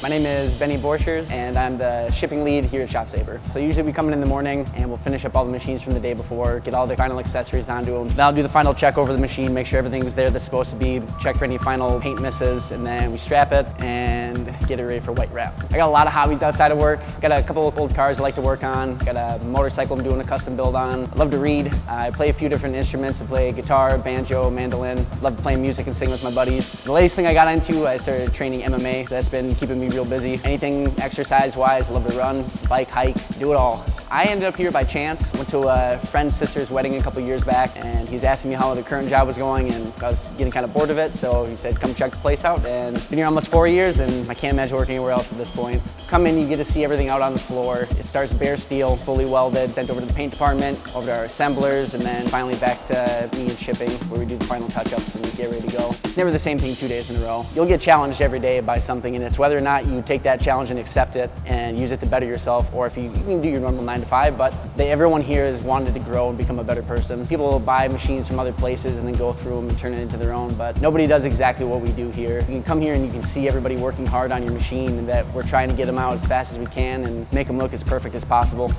My name is Benny Borchers, and I'm the shipping lead here at ShopSabre. So usually we come in the morning and we'll finish up all the machines from the day before, get all the final accessories onto them. Then I'll do the final check over the machine, make sure everything's there that's supposed to be, check for any final paint misses, and then we strap it and get it ready for white wrap. I got a lot of hobbies outside of work. Got a couple of old cars I like to work on. Got a motorcycle I'm doing a custom build on. I love to read. I play a few different instruments. I play guitar, banjo, mandolin. Love playing music and sing with my buddies. The latest thing I got into, I started training MMA. That's been keeping me real busy. Anything exercise-wise, I love to run, bike, hike, do it all. I ended up here by chance. Went to a friend's sister's wedding a couple years back, and he's asking me how the current job was going, and I was getting kind of bored of it, so he said, come check the place out, and been here almost 4 years, and I can't imagine working anywhere else at this point. Come in, you get to see everything out on the floor. It starts bare steel, fully welded, sent over to the paint department, over to our assemblers, and then finally back to me and shipping, where we do the final touch-ups and get ready to go. It's never the same thing 2 days in a row. You'll get challenged every day by something, and it's whether or not you take that challenge and accept it and use it to better yourself, or if you can do your normal 9 to 5, but everyone here has wanted to grow and become a better person. People will buy machines from other places and then go through them and turn it into their own, but nobody does exactly what we do here. You can come here and you can see everybody working hard on your machine, and that we're trying to get them out as fast as we can and make them look as perfect as possible.